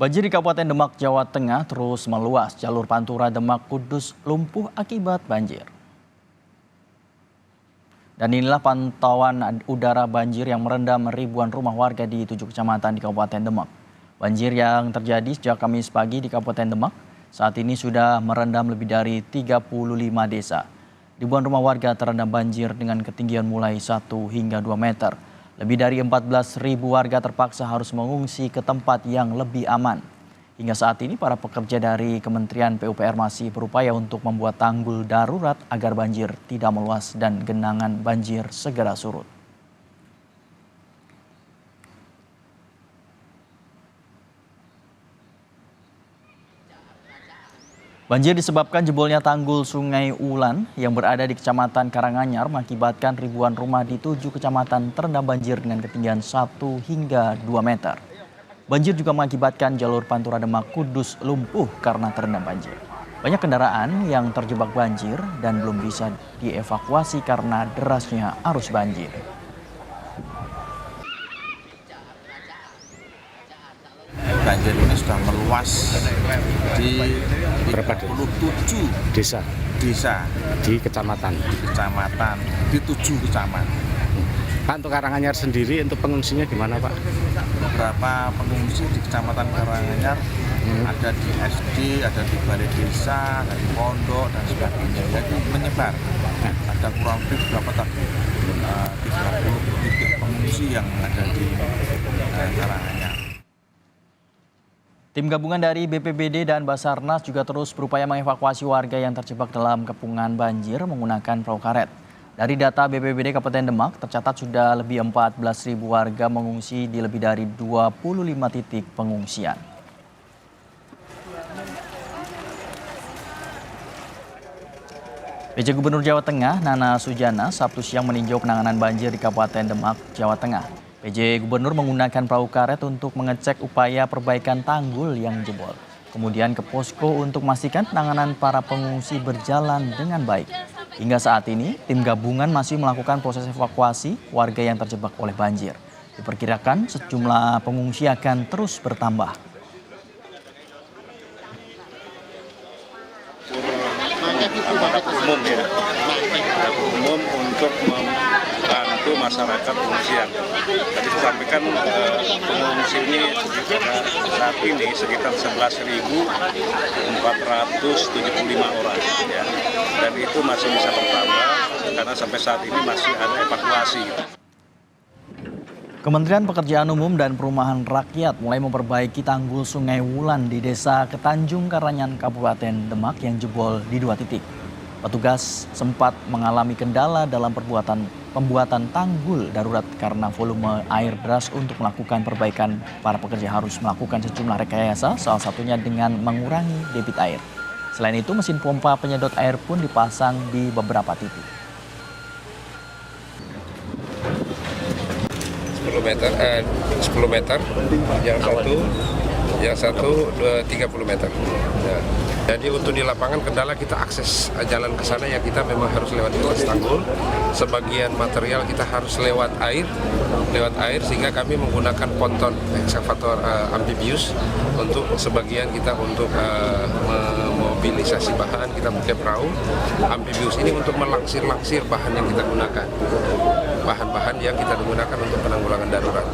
Banjir di Kabupaten Demak, Jawa Tengah terus meluas. Jalur Pantura Demak Kudus lumpuh akibat banjir. Dan inilah pantauan udara banjir yang merendam ribuan rumah warga di 7 kecamatan di Kabupaten Demak. Banjir yang terjadi sejak Kamis pagi di Kabupaten Demak saat ini sudah merendam lebih dari 35 desa. Ribuan rumah warga terendam banjir dengan ketinggian mulai 1 hingga 2 meter. Lebih dari 14.000 warga terpaksa harus mengungsi ke tempat yang lebih aman. Hingga saat ini para pekerja dari Kementerian PUPR masih berupaya untuk membuat tanggul darurat agar banjir tidak meluas dan genangan banjir segera surut. Banjir disebabkan jebolnya tanggul Sungai Ulan yang berada di Kecamatan Karanganyar mengakibatkan ribuan rumah di 7 kecamatan terendam banjir dengan ketinggian 1 hingga 2 meter. Banjir juga mengakibatkan jalur Pantura Demak Kudus lumpuh karena terendam banjir. Banyak kendaraan yang terjebak banjir dan belum bisa dievakuasi karena derasnya arus banjir. Banjir ini sudah meluas di 37 desa di kecamatan di 7 kecamatan. Pak, untuk Karanganyar sendiri untuk pengungsinya gimana, Pak? Beberapa pengungsi di Kecamatan Karanganyar ada di SD, ada di balai desa, ada di pondok dan sebagainya. Jadi menyebar. Ada kurang lebih berapa tadi? 30 titik pengungsi yang ada di Karanganyar. Tim gabungan dari BPBD dan Basarnas juga terus berupaya mengevakuasi warga yang terjebak dalam kepungan banjir menggunakan perahu karet. Dari data BPBD Kabupaten Demak, tercatat sudah lebih 14.000 warga mengungsi di lebih dari 25 titik pengungsian. PJ Gubernur Jawa Tengah, Nana Sujana, Sabtu siang meninjau penanganan banjir di Kabupaten Demak, Jawa Tengah. PJ Gubernur menggunakan perahu karet untuk mengecek upaya perbaikan tanggul yang jebol. Kemudian ke posko untuk memastikan penanganan para pengungsi berjalan dengan baik. Hingga saat ini, tim gabungan masih melakukan proses evakuasi warga yang terjebak oleh banjir. Diperkirakan sejumlah pengungsi akan terus bertambah. Umum untuk membantu masyarakat pengungsian. Tadi disampaikan pengungsi ini saat ini sekitar 11.475 orang, ya. Dan itu masih bisa bertambah karena sampai saat ini masih ada evakuasi. Kementerian Pekerjaan Umum dan Perumahan Rakyat mulai memperbaiki tanggul Sungai Wulan di Desa Ketanjung Karanyan, Kabupaten Demak yang jebol di 2 titik. Petugas sempat mengalami kendala dalam pembuatan tanggul darurat karena volume air deras. Untuk melakukan perbaikan, para pekerja harus melakukan sejumlah rekayasa, salah satunya dengan mengurangi debit air. Selain itu, mesin pompa penyedot air pun dipasang di beberapa titik. 10 meter, yang satu 30 meter. Ya. Jadi untuk di lapangan kendala kita akses jalan ke sana ya kita memang harus lewat atas tanggul. Sebagian material kita harus lewat air sehingga kami menggunakan ponton ekskavator amfibius untuk sebagian kita untuk memobilisasi bahan kita pakai perahu amfibius ini untuk melangsir bahan yang kita gunakan, bahan-bahan yang kita gunakan untuk penanggulangan darurat.